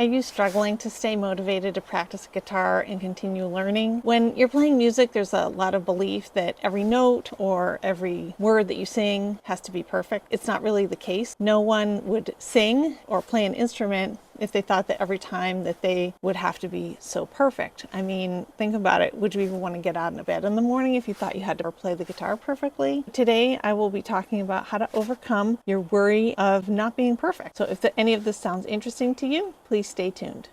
Are you struggling to stay motivated to practice guitar and continue learning? When you're playing music, there's a lot of belief that every note or every word that you sing has to be perfect. It's not really the case. No one would sing or play an instrument if they thought that every time that they would have to be so perfect. I mean, think about it. Would you even want to get out of bed in the morning if you thought you had to play the guitar perfectly? Today, I will be talking about how to overcome your worry of not being perfect. So if any of this sounds interesting to you, please stay tuned.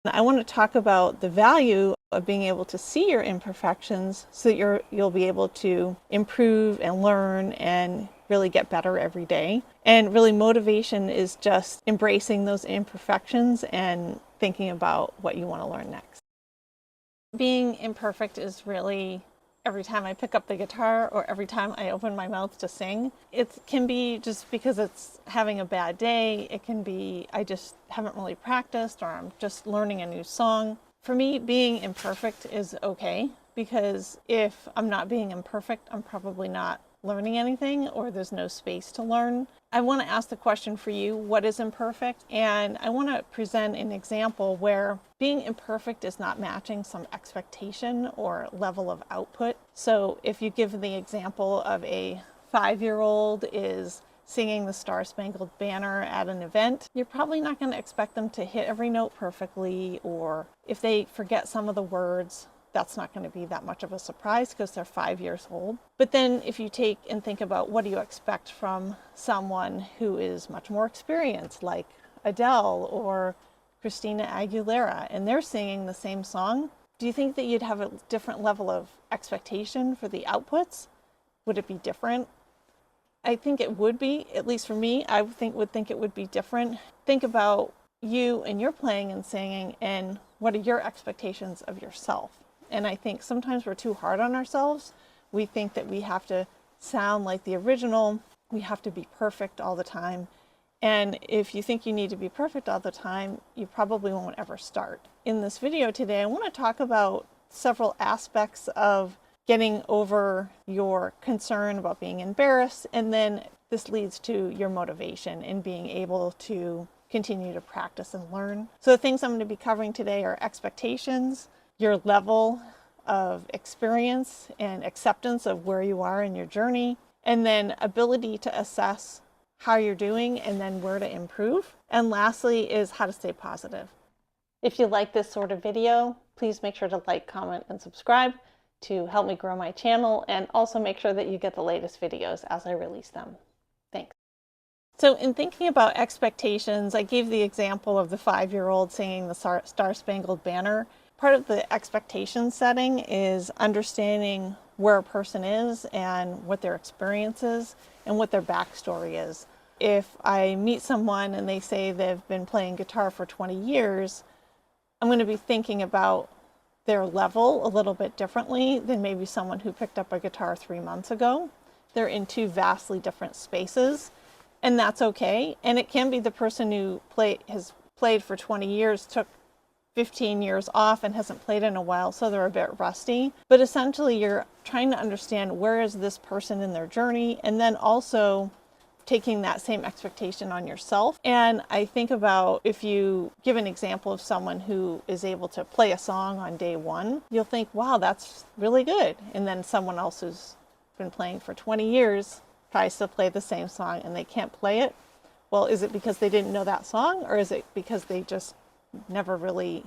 I want to talk about the value of being able to see your imperfections so that you'll be able to improve and learn and really get better every day. And really, motivation is just embracing those imperfections and thinking about what you want to learn next. Being imperfect is really every time I pick up the guitar or every time I open my mouth to sing. It can be just because it's having a bad day. It can be I just haven't really practiced, or I'm just learning a new song. For me, being imperfect is okay, because if I'm not being imperfect, I'm probably not learning anything, or there's no space to learn. I want to ask the question for you, what is imperfect? And I want to present an example where being imperfect is not matching some expectation or level of output. So if you give the example of a 5-year-old is singing the Star-Spangled Banner at an event, you're probably not going to expect them to hit every note perfectly, or if they forget some of the words, that's not going to be that much of a surprise because they're 5 years old. But then if you take and think about what do you expect from someone who is much more experienced, like Adele or Christina Aguilera, and they're singing the same song, do you think that you'd have a different level of expectation for the outputs? Would it be different? I think it would be, at least for me. I would think it would be different. Think about you and your playing and singing, and what are your expectations of yourself? And I think sometimes we're too hard on ourselves. We think that we have to sound like the original. We have to be perfect all the time. And if you think you need to be perfect all the time, you probably won't ever start. In this video today, I want to talk about several aspects of getting over your concern about being embarrassed, and then this leads to your motivation and being able to continue to practice and learn. So the things I'm going to be covering today are expectations, your level of experience and acceptance of where you are in your journey, and then ability to assess how you're doing and then where to improve. And lastly is how to stay positive. If you like this sort of video, please make sure to like, comment, and subscribe to help me grow my channel, and also make sure that you get the latest videos as I release them. Thanks. So in thinking about expectations, I gave the example of the 5-year-old singing the Star-Spangled Banner. Part of the expectation setting is understanding where a person is and what their experience is and what their backstory is. If I meet someone and they say they've been playing guitar for 20 years, I'm going to be thinking about their level a little bit differently than maybe someone who picked up a guitar 3 months ago. They're in two vastly different spaces, and that's okay. And it can be the person who has played for 20 years, took 15 years off and hasn't played in a while, so they're a bit rusty. But essentially, you're trying to understand where is this person in their journey, and then also taking that same expectation on yourself. And I think about, if you give an example of someone who is able to play a song on day one, you'll think, wow, that's really good. And then someone else who's been playing for 20 years tries to play the same song and they can't play it. Well, is it because they didn't know that song, or is it because they just never really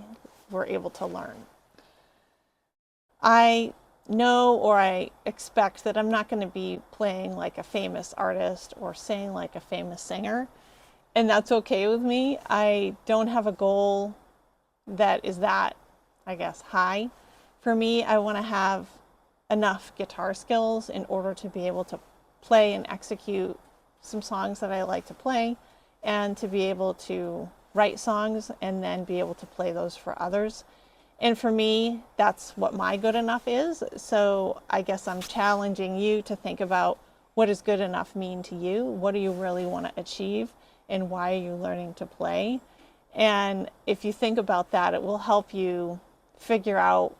were able to learn? I know, or I expect, that I'm not going to be playing like a famous artist or singing like a famous singer, and that's okay with me. I don't have a goal that is that, I guess, high. For me, I want to have enough guitar skills in order to be able to play and execute some songs that I like to play, and to be able to write songs and then be able to play those for others. And for me, that's what my good enough is. So I guess I'm challenging you to think about, what does good enough mean to you? What do you really want to achieve? And why are you learning to play? And if you think about that, it will help you figure out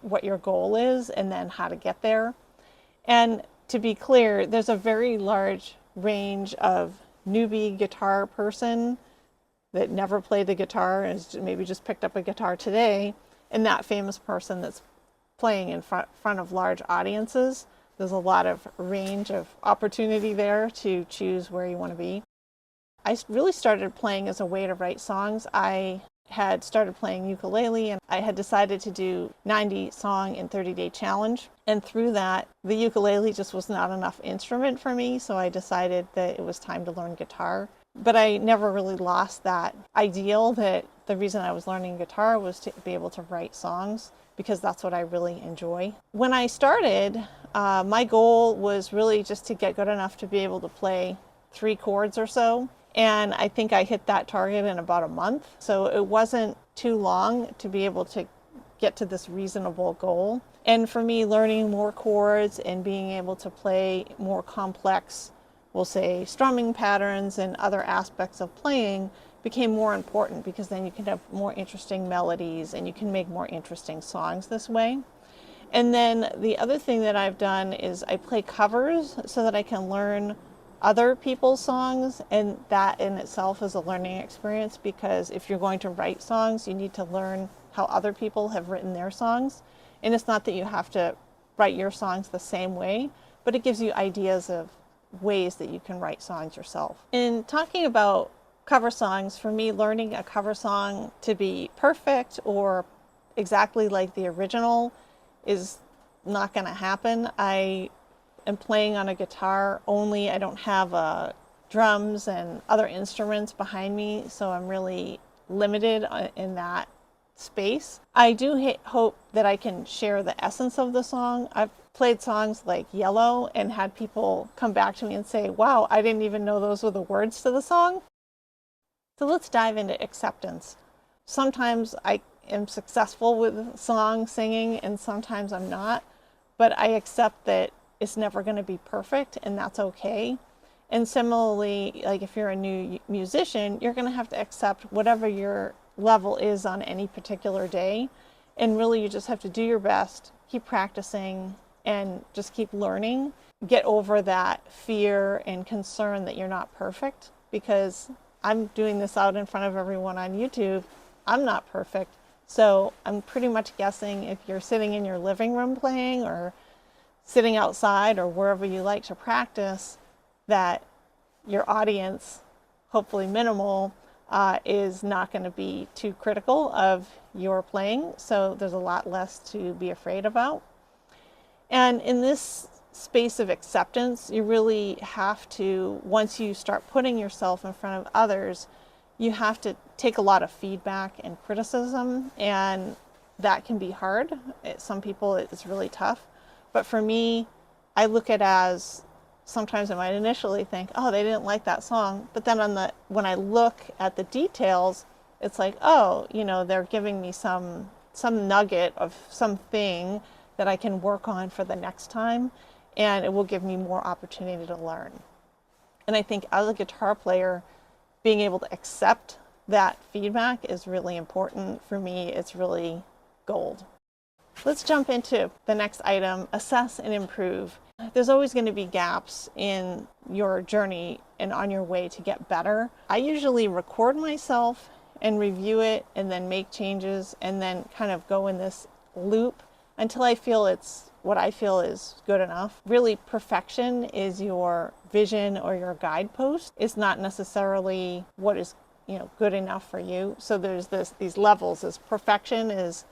what your goal is and then how to get there. And to be clear, there's a very large range of newbie guitar person that never played the guitar and maybe just picked up a guitar today, and that famous person that's playing in front of large audiences. There's a lot of range of opportunity there to choose where you want to be. I really started playing as a way to write songs. I had started playing ukulele and I had decided to do 90 song in 30-day challenge. And through that, the ukulele just was not enough instrument for me, so I decided that it was time to learn guitar. But I never really lost that ideal that the reason I was learning guitar was to be able to write songs, because that's what I really enjoy. When I started, my goal was really just to get good enough to be able to play 3 chords or so. And I think I hit that target in about a month. So it wasn't too long to be able to get to this reasonable goal. And for me, learning more chords and being able to play more complex, we'll say, strumming patterns and other aspects of playing became more important, because then you can have more interesting melodies and you can make more interesting songs this way. And then the other thing that I've done is I play covers so that I can learn other people's songs, and that in itself is a learning experience, because if you're going to write songs, you need to learn how other people have written their songs. And it's not that you have to write your songs the same way, but it gives you ideas of ways that you can write songs yourself. In talking about cover songs, for me, learning a cover song to be perfect or exactly like the original is not going to happen. I am playing on a guitar only. I don't have drums and other instruments behind me, so I'm really limited in that space. I do hope that I can share the essence of the song. I've played songs like Yellow and had people come back to me and say, wow, I didn't even know those were the words to the song. So let's dive into acceptance. Sometimes I am successful with song singing and sometimes I'm not, but I accept that it's never going to be perfect, and that's okay. And similarly, like if you're a new musician, you're going to have to accept whatever your level is on any particular day. And really, you just have to do your best, keep practicing, and just keep learning. Get over that fear and concern that you're not perfect, because I'm doing this out in front of everyone on YouTube. I'm not perfect. So I'm pretty much guessing if you're sitting in your living room playing or sitting outside or wherever you like to practice, that your audience, hopefully minimal, is not going to be too critical of your playing. So there's a lot less to be afraid about. And in this space of acceptance, you really have to, once you start putting yourself in front of others, you have to take a lot of feedback and criticism, and that can be hard. Some people, it's really tough. But for me, I look at it as, sometimes I might initially think, oh, they didn't like that song. But then when I look at the details, it's like, oh, they're giving me some nugget of something that I can work on for the next time, and it will give me more opportunity to learn. And I think as a guitar player, being able to accept that feedback is really important. For me, it's really gold. Let's jump into the next item, assess and improve. There's always going to be gaps in your journey and on your way to get better. I usually record myself and review it and then make changes and then kind of go in this loop until I feel it's what I feel is good enough. Really, perfection is your vision or your guidepost. It's not necessarily what is, good enough for you. So there's these levels. This perfection is,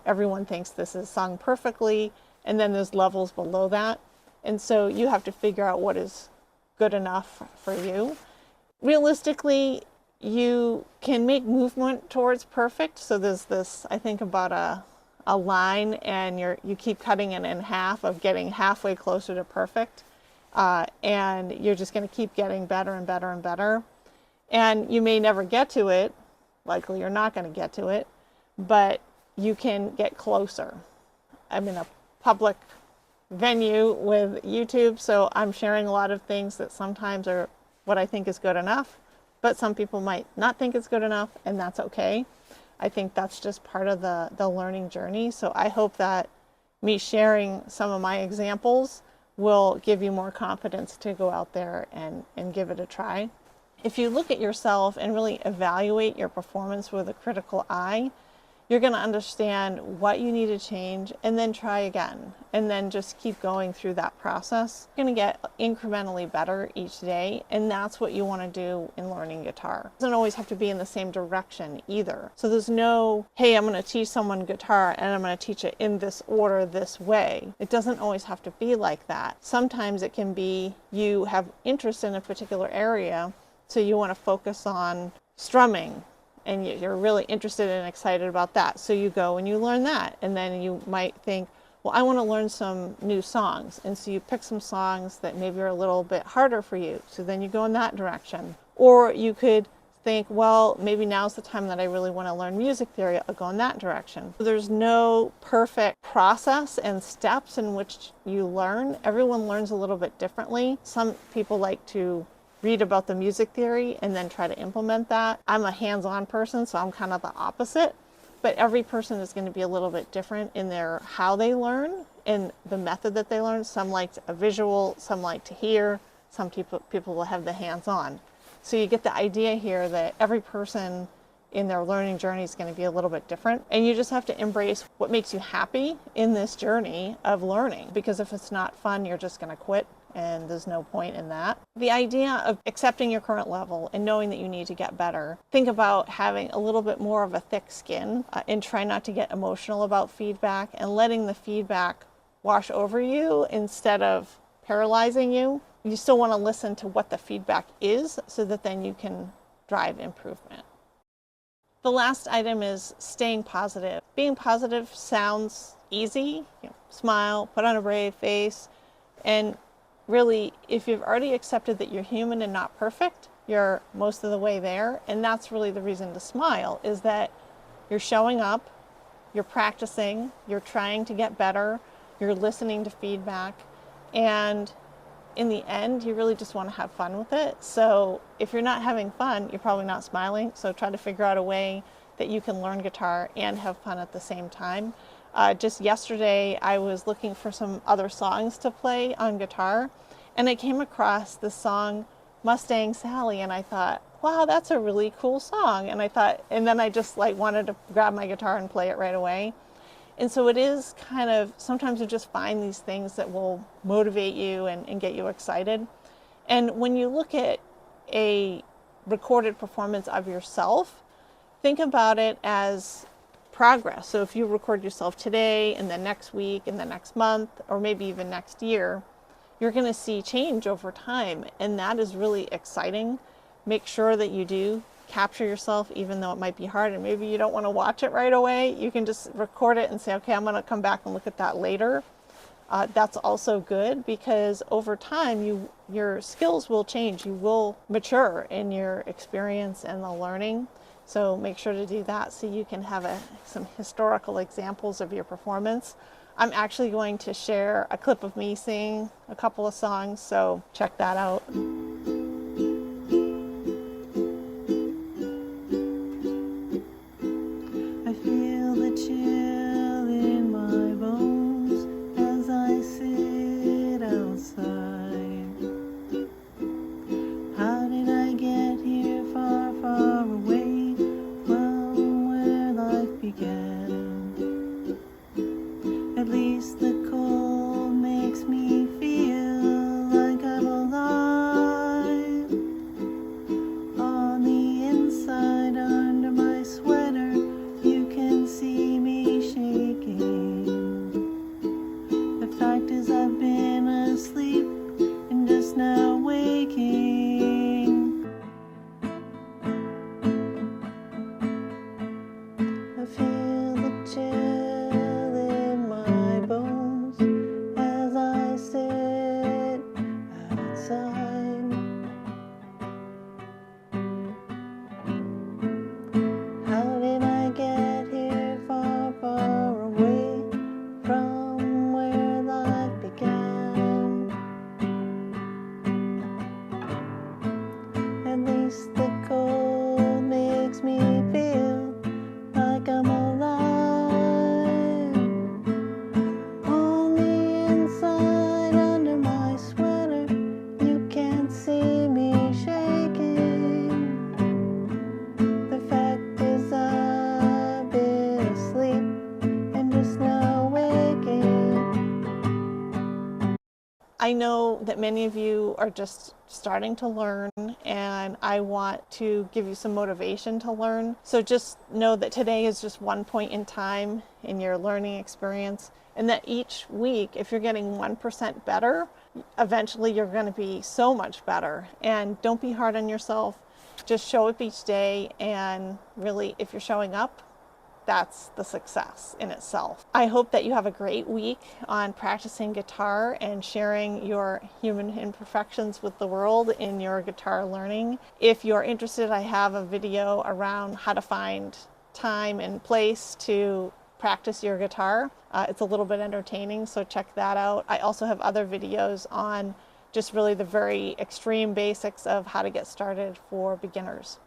everyone thinks this is sung perfectly, and then there's levels below that. And so you have to figure out what is good enough for you. Realistically, you can make movement towards perfect. So there's this, I think, about a line, and you keep cutting it in half of getting halfway closer to perfect. And you're just going to keep getting better and better and better. And you may never get to it. Likely you're not going to get to it, but you can get closer. I'm in a public venue with YouTube, so I'm sharing a lot of things that sometimes are what I think is good enough, but some people might not think it's good enough, and that's okay. I think that's just part of the learning journey. So I hope that me sharing some of my examples will give you more confidence to go out there and give it a try. If you look at yourself and really evaluate your performance with a critical eye, you're going to understand what you need to change and then try again. And then just keep going through that process. You're going to get incrementally better each day. And that's what you want to do in learning guitar. It doesn't always have to be in the same direction either. So there's no, hey, I'm going to teach someone guitar and I'm going to teach it in this order, this way. It doesn't always have to be like that. Sometimes it can be you have interest in a particular area, so you want to focus on strumming, and you're really interested and excited about that. So you go and you learn that. And then you might think, well, I want to learn some new songs. And so you pick some songs that maybe are a little bit harder for you. So then you go in that direction. Or you could think, well, maybe now's the time that I really want to learn music theory. I'll go in that direction. There's no perfect process and steps in which you learn. Everyone learns a little bit differently. Some people like to read about the music theory and then try to implement that. I'm a hands-on person, so I'm kind of the opposite. But every person is going to be a little bit different in their how they learn and the method that they learn. Some like a visual, some like to hear, some people will have the hands-on. So you get the idea here that every person in their learning journey is going to be a little bit different. And you just have to embrace what makes you happy in this journey of learning. Because if it's not fun, you're just going to quit. And there's no point in that. The idea of accepting your current level and knowing that you need to get better. Think about having a little bit more of a thick skin and try not to get emotional about feedback and letting the feedback wash over you instead of paralyzing you. You still want to listen to what the feedback is so that then you can drive improvement. The last item is staying positive. Being positive sounds easy. Smile, put on a brave face, and really, if you've already accepted that you're human and not perfect, you're most of the way there. And that's really the reason to smile, is that you're showing up, you're practicing, you're trying to get better, you're listening to feedback, and in the end, you really just want to have fun with it. So if you're not having fun, you're probably not smiling. So try to figure out a way that you can learn guitar and have fun at the same time. Just yesterday, I was looking for some other songs to play on guitar, and I came across the song Mustang Sally, and I thought, wow, that's a really cool song. And then I just wanted to grab my guitar and play it right away. And so it is kind of, sometimes you just find these things that will motivate you and get you excited. And when you look at a recorded performance of yourself, think about it as progress. So if you record yourself today and the next week and the next month, or maybe even next year, you're going to see change over time. And that is really exciting. Make sure that you do capture yourself, even though it might be hard and maybe you don't want to watch it right away. You can just record it and say, okay, I'm going to come back and look at that later. That's also good, because over time your skills will change. You will mature in your experience and the learning. So make sure to do that so you can have some historical examples of your performance. I'm actually going to share a clip of me singing a couple of songs, so check that out. I feel the chill in my bones as I sit outside. How did I get here far, far away from where life began? At least the cold makes me feel like I'm alive. I know that many of you are just starting to learn, and I want to give you some motivation to learn. So just know that today is just one point in time in your learning experience, and that each week, if you're getting 1% better, eventually you're going to be so much better. And don't be hard on yourself. Just show up each day, and really, if you're showing up, that's the success in itself. I hope that you have a great week on practicing guitar and sharing your human imperfections with the world in your guitar learning. If you're interested, I have a video around how to find time and place to practice your guitar. It's a little bit entertaining, so check that out. I also have other videos on just really the very extreme basics of how to get started for beginners.